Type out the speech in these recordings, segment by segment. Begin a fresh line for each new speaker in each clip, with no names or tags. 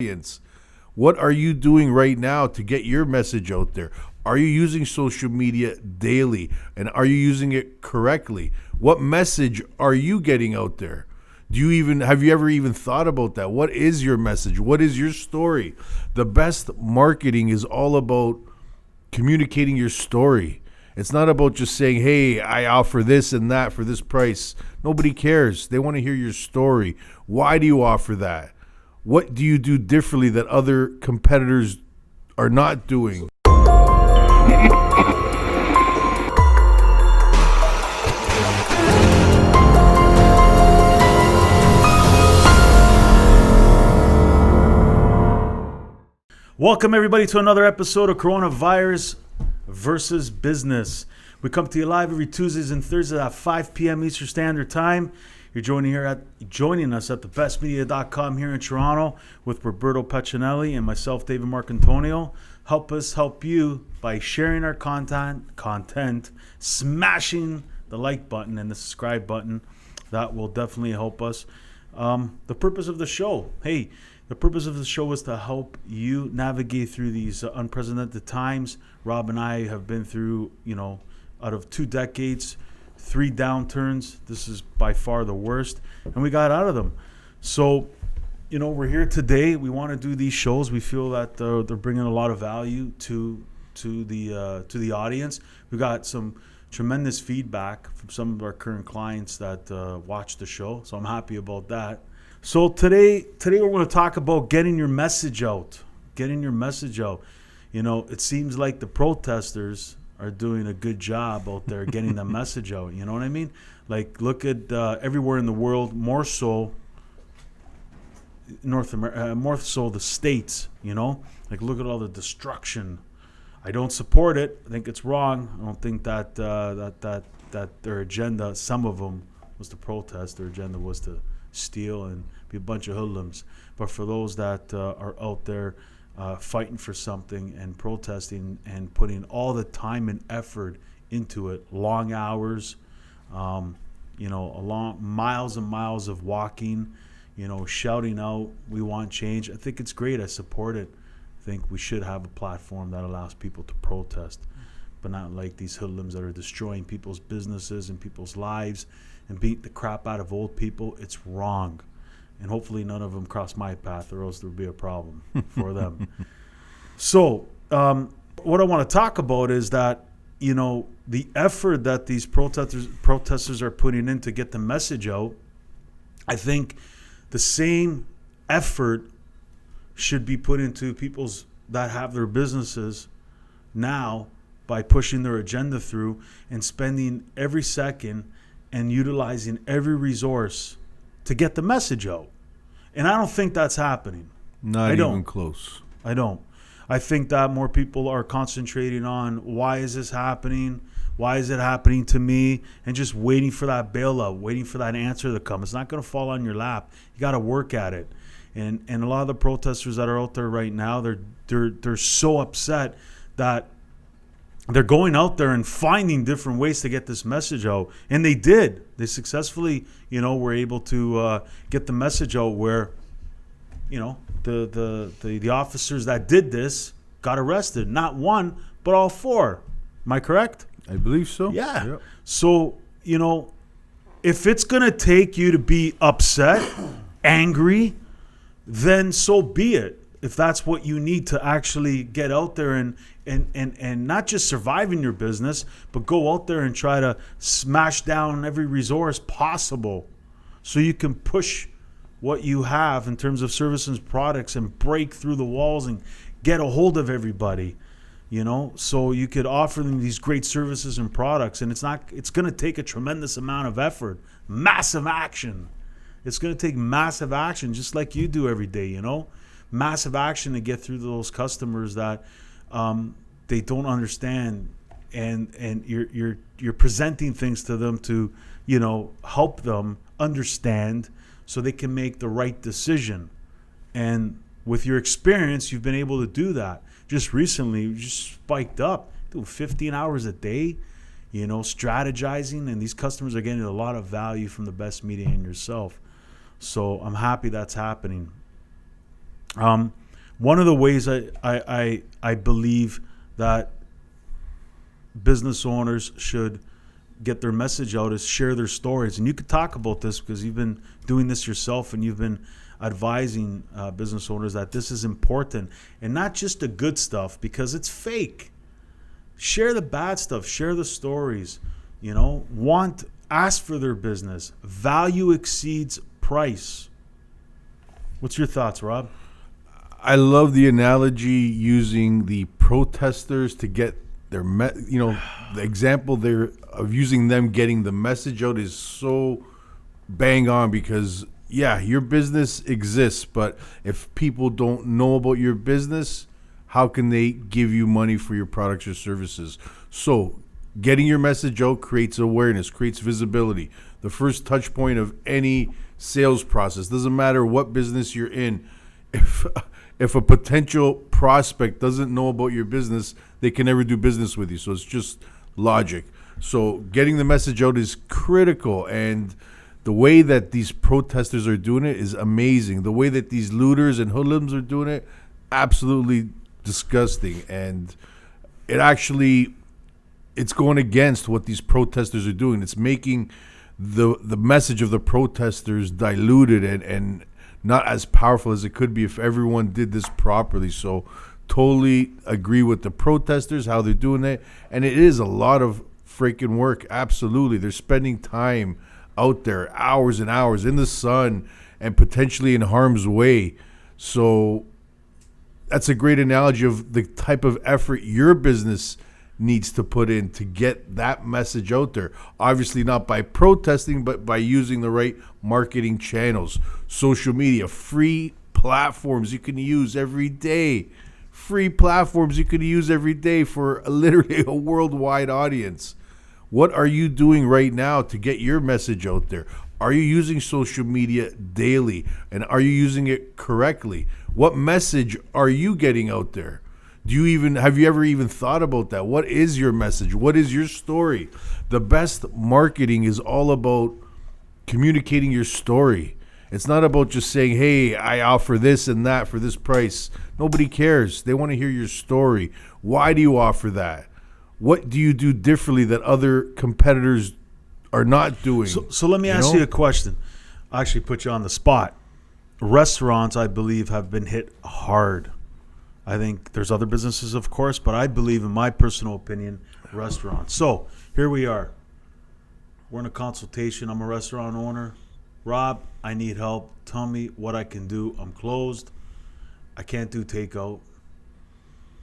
audience. What are you doing right now to get your message out there? Are you using social media daily? And are you using it correctly? What message are you getting out there? Have you ever even thought about that? What is your message? What is your story? The best marketing is all about communicating your story. It's not about just saying, hey, I offer this and that for this price. Nobody cares. They want to hear your story. Why do you offer that? What do you do differently that other competitors are not doing?
Welcome, everybody, to another episode of Coronavirus versus Business. We come to you live every Tuesdays and Thursdays at 5 p.m. Eastern Standard Time. You're joining us at thebestmedia.com here in Toronto with Roberto Pacinelli and myself, David Marcantonio. Help us help you by sharing our content, smashing the like button and the subscribe button. That will definitely help us. The purpose of the show, the purpose of the show is to help you navigate through these unprecedented times. Rob and I have been through, out of 2 decades, 3 downturns. This is by far the worst, and we got out of them. So, we're here today. We want to do these shows. We feel that they're bringing a lot of value to the audience. We got some tremendous feedback from some of our current clients that watch the show, so I'm happy about that. So today we're going to talk about getting your message out. It seems like the protesters are doing a good job out there getting the message out. You know what I mean? Like, look at everywhere in the world, more so North America, more so the States. Like, look at all the destruction. I don't support it. I think it's wrong. I don't think that their agenda, some of them, was to protest. Their agenda was to steal and be a bunch of hoodlums. But for those that are out there fighting for something and protesting and putting all the time and effort into it, long hours, along miles and miles of walking, shouting out, we want change. I think it's great. I support it. I think we should have a platform that allows people to protest, but not like these hoodlums that are destroying people's businesses and people's lives and beat the crap out of old people. It's wrong. And hopefully none of them cross my path, or else there would be a problem for them. So what I want to talk about is that, the effort that these protesters are putting in to get the message out, I think the same effort should be put into people's that have their businesses now by pushing their agenda through and spending every second and utilizing every resource to get the message out. And I don't think that's happening.
Not even close.
I don't. I think that more people are concentrating on why is this happening? Why is it happening to me? And just waiting for that bailout, waiting for that answer to come. It's not going to fall on your lap. You got to work at it. And a lot of the protesters that are out there right now, they're so upset that they're going out there and finding different ways to get this message out. And they did. They successfully, were able to get the message out where, the officers that did this got arrested. Not one, but all 4. Am I correct?
I believe so.
Yeah.
Yep.
So, if it's going to take you to be upset, angry, then so be it. If that's what you need to actually get out there and not just survive in your business, but go out there and try to smash down every resource possible so you can push what you have in terms of services and products and break through the walls and get a hold of everybody, so you could offer them these great services and products. And it's going to take a tremendous amount of effort, massive action. It's going to take massive action, just like you do every day, massive action to get through those customers that they don't understand, and you're presenting things to them to help them understand so they can make the right decision. And with your experience, you've been able to do that. Just recently, you just spiked up, doing 15 hours a day, strategizing, and these customers are getting a lot of value from the best media and yourself. So I'm happy that's happening. One of the ways I believe that business owners should get their message out is share their stories. And you could talk about this because you've been doing this yourself and you've been advising business owners that this is important, and not just the good stuff because it's fake. Share the bad stuff, share the stories, ask for their business. Value exceeds price. What's your thoughts, Rob?
I love the analogy using the protesters to get their, the example there of using them getting the message out is so bang on because, yeah, your business exists, but if people don't know about your business, how can they give you money for your products or services? So getting your message out creates awareness, creates visibility. The first touch point of any sales process, doesn't matter what business you're in, if a potential prospect doesn't know about your business, they can never do business with you. So it's just logic. So getting the message out is critical, and the way that these protesters are doing it is amazing. The way that these looters and hoodlums are doing it, absolutely disgusting. And it's going against what these protesters are doing. It's making the message of the protesters diluted and not as powerful as it could be if everyone did this properly. So totally agree with the protesters, how they're doing it. And it is a lot of freaking work. Absolutely. They're spending time out there, hours and hours in the sun and potentially in harm's way. So that's a great analogy of the type of effort your business needs to put in to get that message out there. Obviously not by protesting, but by using the right marketing channels, social media, free platforms you can use every day. Free platforms you can use every day for literally a worldwide audience. What are you doing right now to get your message out there? Are you using social media daily? And are you using it correctly? What message are you getting out there? Have you ever even thought about that? What is your message? What is your story? The best marketing is all about communicating your story. It's not about just saying, hey, I offer this and that for this price. Nobody cares. They want to hear your story. Why do you offer that? What do you do differently that other competitors are not doing?
So let me ask you a question. I actually put you on the spot. Restaurants, I believe, have been hit hard. I think there's other businesses, of course, but I believe, in my personal opinion, restaurants. So here we are. We're in a consultation. I'm a restaurant owner. Rob, I need help. Tell me what I can do. I'm closed. I can't do takeout.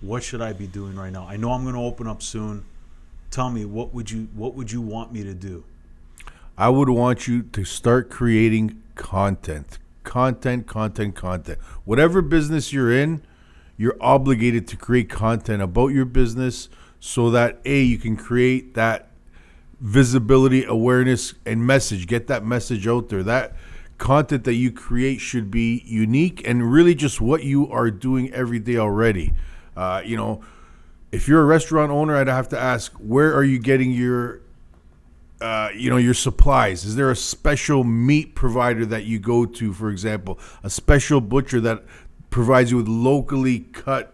What should I be doing right now? I know I'm going to open up soon. Tell me, what would you want me to do?
I would want you to start creating content. Content. Whatever business you're in, you're obligated to create content about your business so that, A, you can create that visibility, awareness, and message. Get that message out there. That content that you create should be unique and really just what you are doing every day already. If you're a restaurant owner, I'd have to ask, where are you getting your supplies? Is there a special meat provider that you go to, for example, a special butcher that provides you with locally cut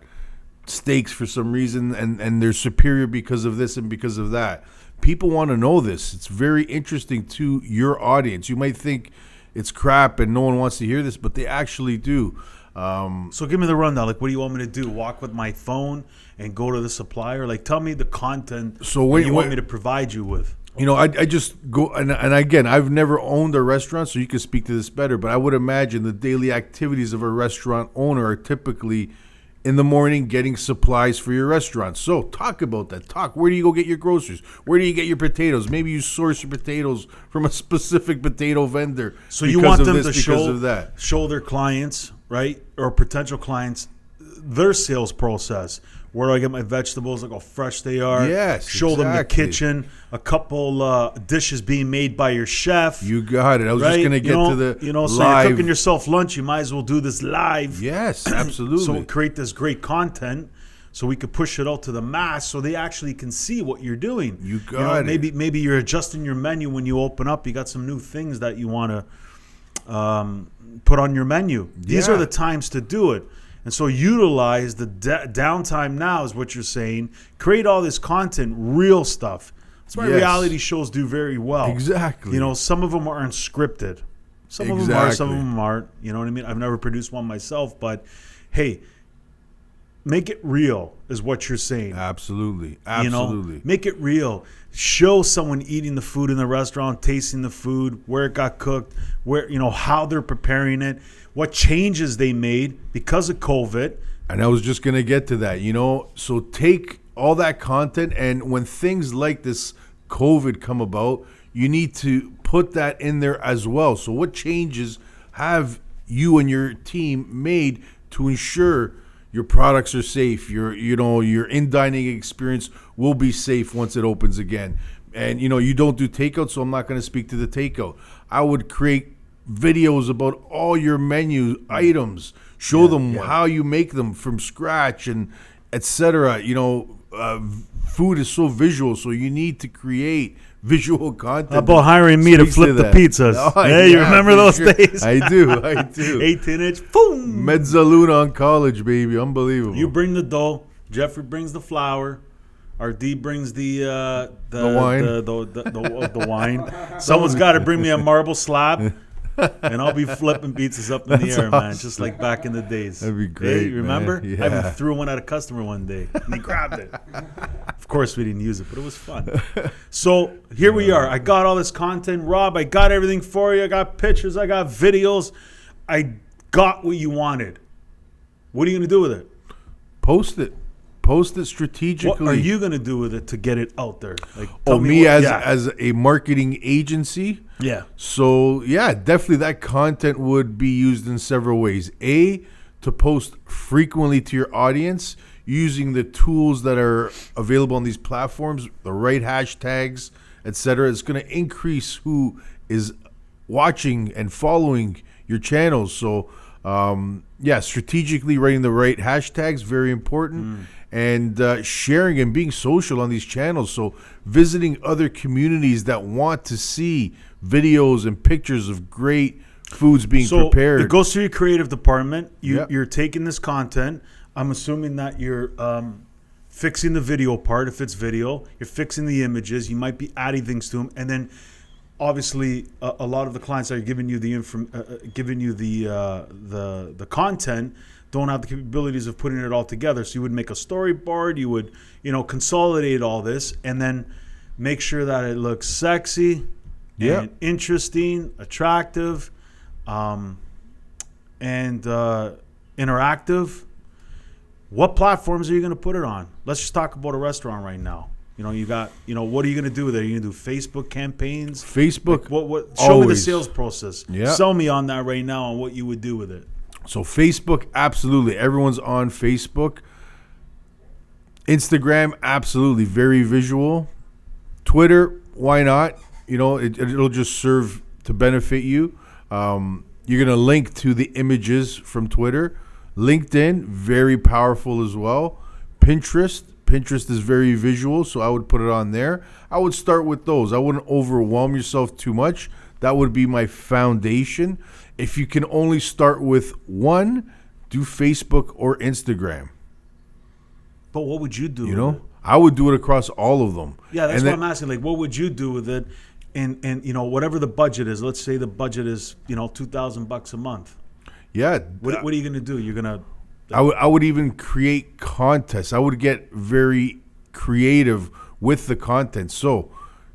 steaks for some reason and they're superior because of this and because of that? People want to know this. It's very interesting to your audience. You might think it's crap and no one wants to hear this, but they actually do.
So give me the rundown. Like, what do you want me to do? Walk with my phone and go to the supplier? Like, tell me the content that you want me to provide you with.
I just go, and again, I've never owned a restaurant, so you can speak to this better, but I would imagine the daily activities of a restaurant owner are typically in the morning getting supplies for your restaurant. So talk about that. Where do you go get your groceries? Where do you get your potatoes? Maybe you source your potatoes from a specific potato vendor.
So you want them to show their clients, right, or potential clients, their sales process. Where do I get my vegetables? Look how fresh they are.
Yes,
show them the kitchen. A couple dishes being made by your chef.
You got it. I was just going to get to the
so
live.
You're cooking yourself lunch. You might as well do this live.
Yes, absolutely.
So create this great content so we could push it out to the mass so they actually can see what you're doing.
You got it.
Maybe you're adjusting your menu when you open up. You got some new things that you want to put on your menu. These
Yeah.
are the times to do it. And so utilize the downtime now is what you're saying. Create all this content, real stuff. That's why
Yes.
reality shows do very well.
Exactly.
You know, some of them are unscripted. Some of them are, some of them aren't. You know what I mean? I've never produced one myself, but hey, make it real is what you're saying.
Absolutely.
You know, make it real. Show someone eating the food in the restaurant, tasting the food, where it got cooked, where, you know, how they're preparing it, what changes they made because of COVID.
And I was just going to get to that, you know. So take all that content, and when things like this COVID come about, you need to put that in there as well. So what changes have you and your team made to ensure your products are safe, your in-dining experience will be safe once it opens again? And, you know, you don't do takeout, so I'm not going to speak to the takeout. I would create videos about all your menu items, show them how you make them from scratch, and etc. You know, food is so visual, so you need to create visual content.
How about hiring me to flip the pizzas?
Oh,
hey, you remember those days?
I do.
18-inch, boom.
Mezzaluna on college, baby. Unbelievable.
You bring the dough. Jeffrey brings the flour. Our D brings the
wine.
The wine. Someone's got to bring me a marble slab, and I'll be flipping pizzas up in the air, man, just like back in the days.
That'd be great.
Hey, remember?
Man. Yeah.
I even threw one at a customer one day, and he grabbed it. Of course, we didn't use it, but it was fun. So here we are. I got all this content, Rob. I got everything for you. I got pictures. I got videos. I got what you wanted. What are you going to do with it?
Post it. Post it strategically.
What are you going to do with it to get it out there? Like,
as a marketing agency?
Yeah.
So, yeah, definitely that content would be used in several ways. A, to post frequently to your audience using the tools that are available on these platforms, the right hashtags, etc. It's going to increase who is watching and following your channels. So, strategically writing the right hashtags, very important. And sharing and being social on these channels. So visiting other communities that want to see videos and pictures of great foods being prepared.
It goes to your creative department. You're taking this content. I'm assuming that you're fixing the video part. If it's video, you're fixing the images. You might be adding things to them, and then obviously a lot of the clients that are giving you the content don't have the capabilities of putting it all together. So you would make a storyboard, you would, consolidate all this and then make sure that it looks sexy and interesting, attractive, and interactive. What platforms are you going to put it on? Let's just talk about a restaurant right now. You got, what are you going to do with it? Are you going to do Facebook campaigns?
Facebook.
Like what? Show me the sales process.
Yeah.
Sell me on that right now on what you would do with it.
So Facebook, absolutely. Everyone's on Facebook. Instagram, absolutely. Very visual. Twitter, why not? It'll just serve to benefit you. You're going to link to the images from Twitter. LinkedIn, very powerful as well. Pinterest is very visual, so I would put it on there. I would start with those. I wouldn't overwhelm yourself too much. That would be my foundation. If you can only start with one, do Facebook or Instagram.
But what would you do with it?
I would do it across all of them.
Yeah, that's what I'm asking. Like, what would you do with it? And whatever the budget is, let's say the budget is, $2,000 a month.
Yeah.
What are you going to do? You're going to...
I would even create contests. I would get very creative with the content. So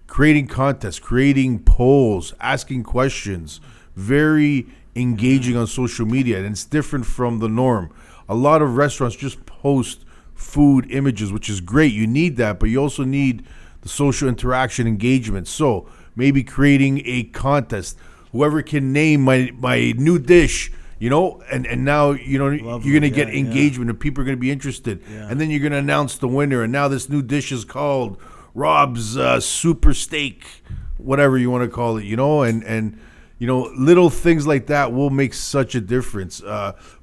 creating contests, creating polls, asking questions, very engaging on social media. And it's different from the norm. A lot of restaurants just post food images, which is great. You need that, but you also need the social interaction engagement. So maybe creating a contest. Whoever can name my new dish, and now, you're going to get engagement and people are going to be interested. Yeah. And then you're going to announce the winner. And now this new dish is called Rob's Super Steak, whatever you want to call it, and little things like that will make such a difference.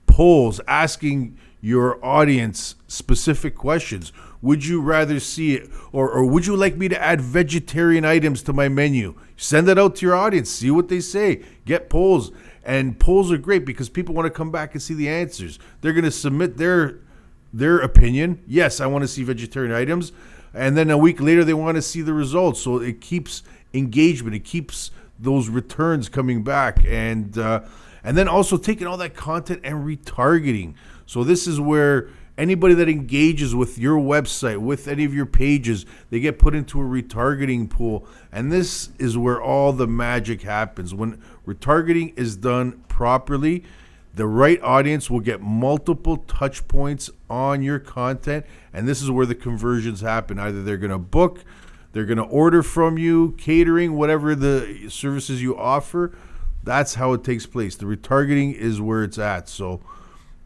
Polls, asking your audience specific questions. Would you rather see it, or would you like me to add vegetarian items to my menu? Send it out to your audience. See what they say. Get polls. And polls are great because people want to come back and see the answers. They're going to submit their opinion. Yes, I want to see vegetarian items. And then a week later, they want to see the results. So it keeps engagement. It keeps those returns coming back. And then also taking all that content and retargeting. So this is where anybody that engages with your website, with any of your pages, they get put into a retargeting pool. And this is where all the magic happens. When retargeting is done properly, the right audience will get multiple touch points on your content, and this is where the conversions happen. Either they're going to book, they're going to order from you, catering, whatever the services you offer. That's how it takes place. The retargeting is where it's at. So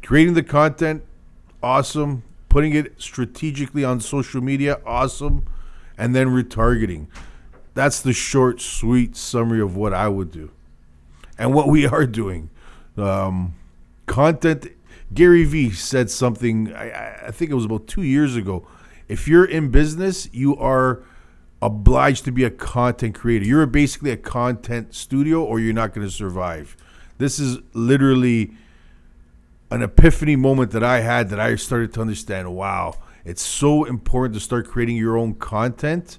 creating the content, awesome. Putting it strategically on social media, awesome. And then retargeting. That's the short, sweet summary of what I would do and what we are doing. Content. Gary Vee said something, I think it was about 2 years ago. If you're in business, you are obliged to be a content creator. You're basically a content studio, or you're not going to survive. This is literally an epiphany moment that I had, that I started to understand, wow, it's so important to start creating your own content.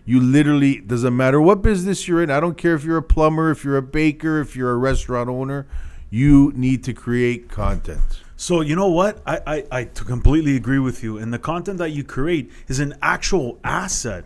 You literally, doesn't matter what business you're in. I don't care if you're a plumber, if you're a baker, if you're a restaurant owner. You need to create content.
So you know what? I completely agree with you. And the content that you create is an actual asset.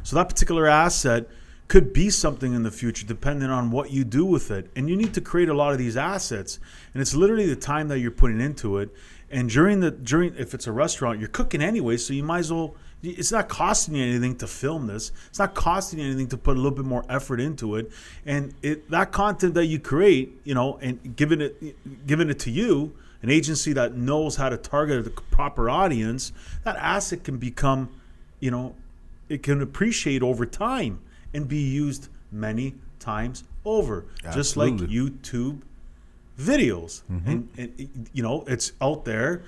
So that particular asset could be something in the future depending on what you do with it. And you need to create a lot of these assets. And it's literally the time that you're putting into it. And during if it's a restaurant, you're cooking anyway, so you might as well. It's not costing you anything to film this. It's not costing you anything to put a little bit more effort into it. And that content that you create, and giving it to you, an agency that knows how to target the proper audience, that asset can become, it can appreciate over time and be used many times over. Absolutely. Just like YouTube videos. Mm-hmm. And it's out there,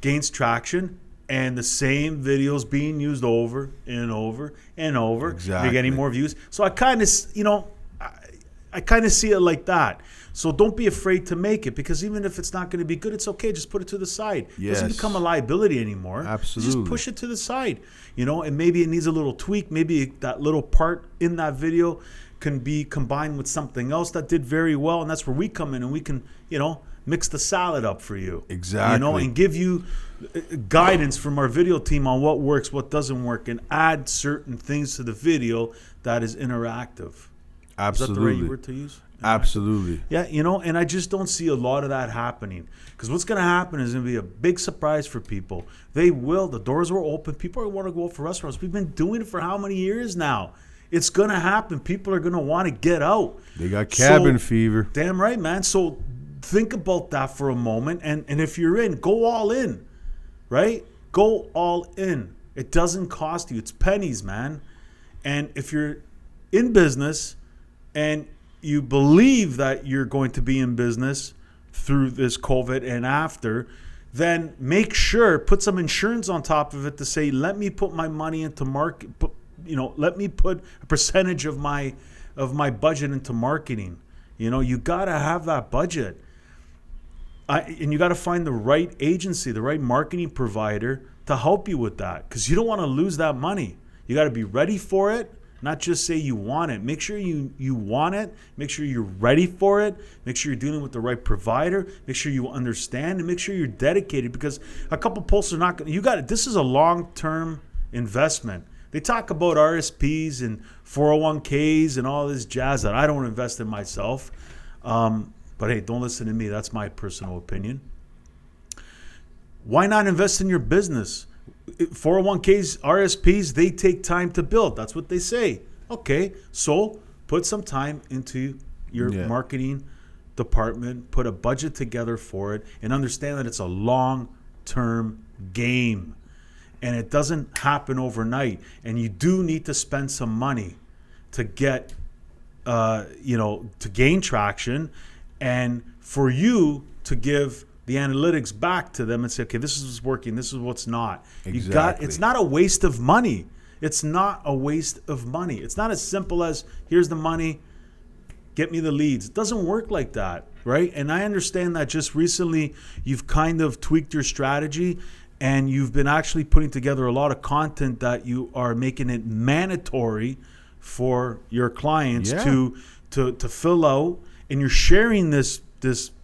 gains traction, and the same videos being used over and over and over. Exactly. You're getting more views. So I kind of, I kind of see it like that. So don't be afraid to make it, because even if it's not going to be good, it's okay. Just put it to the side. Yes. It doesn't become a liability anymore.
Absolutely.
Just push it to the side, and maybe it needs a little tweak. Maybe that little part in that video can be combined with something else that did very well. And that's where we come in, and we can, mix the salad up for you.
Exactly.
And give you guidance from our video team on what works, what doesn't work, and add certain things to the video that is interactive.
Absolutely.
Is that the right word to use?
Absolutely.
Yeah, and I just don't see a lot of that happening, because what's going to happen is going to be a big surprise for people. The doors were open. People want to go out for restaurants. We've been doing it for how many years now? It's going to happen. People are going to want to get out.
They got cabin fever.
Damn right, man. So think about that for a moment. And if you're in, go all in, right? Go all in. It doesn't cost you. It's pennies, man. And if you're in business and you believe that you're going to be in business through this COVID and after, then make sure, put some insurance on top of it to say, let me put my money into market. Let me put a percentage of my budget into marketing. You got to have that budget. And you got to find the right agency, the right marketing provider to help you with that, because you don't want to lose that money. You got to be ready for it, not just say you want it. Make sure you want it. Make sure you're ready for it. Make sure you're dealing with the right provider. Make sure you understand, and make sure you're dedicated, because a couple posts are not going to, you got it. This is a long-term investment. They talk about RSPs and 401ks and all this jazz that I don't invest in myself. But hey, don't listen to me. That's my personal opinion. Why not invest in your business? 401ks, RSPs, they take time to build. That's what they say. Okay, so put some time into your marketing department. Put a budget together for it, and understand that it's a long-term game. And it doesn't happen overnight. And you do need to spend some money to get, to gain traction, and for you to give the analytics back to them and say, okay, this is what's working, this is what's not.
Exactly.
It's not a waste of money. It's not a waste of money. It's not as simple as, here's the money, get me the leads. It doesn't work like that, right? And I understand that just recently you've kind of tweaked your strategy and you've been actually putting together a lot of content that you are making it mandatory for your clients to fill out, and you're sharing this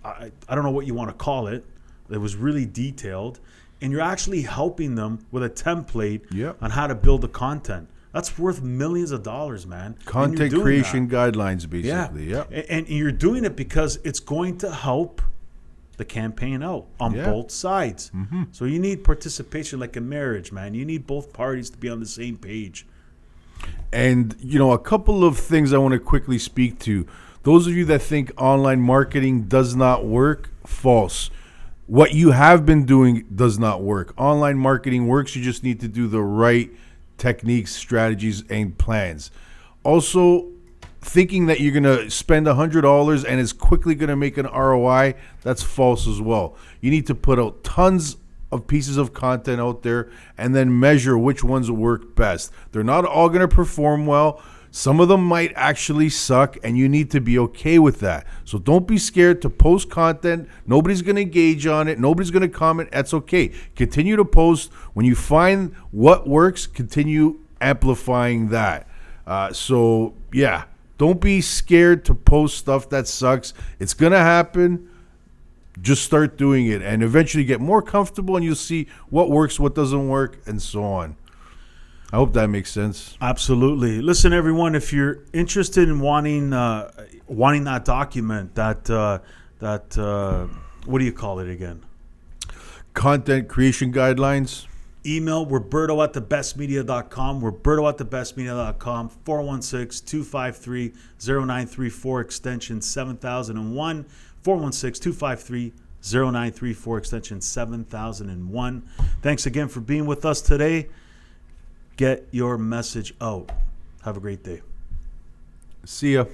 I don't know what you want to call it, that was really detailed, and you're actually helping them with a template on how to build the content. That's worth millions of dollars, man.
Content creation guidelines, basically.
Yeah. And you're doing it because it's going to help the campaign out on both sides.
Mm-hmm.
So you need participation like a marriage, man. You need both parties to be on the same page.
And, a couple of things I want to quickly speak to. Those of you that think online marketing does not work, false. What you have been doing does not work. Online marketing works. You just need to do the right techniques, strategies, and plans. Also, thinking that you're going to spend $100 and it's quickly going to make an ROI, that's false as well. You need to put out tons of pieces of content out there and then measure which ones work best. They're not all going to perform well. Some of them might actually suck, and you need to be okay with that. So don't be scared to post content. Nobody's going to engage on it. Nobody's going to comment. That's okay. Continue to post. When you find what works, continue amplifying that. Don't be scared to post stuff that sucks. It's going to happen. Just start doing it, and eventually get more comfortable, and you'll see what works, what doesn't work, and so on. I hope that makes sense.
Absolutely. Listen, everyone, if you're interested in wanting that document, that what do you call it again?
Content creation guidelines.
Email Roberto@thebestmedia.com. Roberto@thebestmedia.com. 416-253-0934 extension 7001. 416-253-0934 extension 7001. Thanks again for being with us today. Get your message out. Have a great day.
See ya.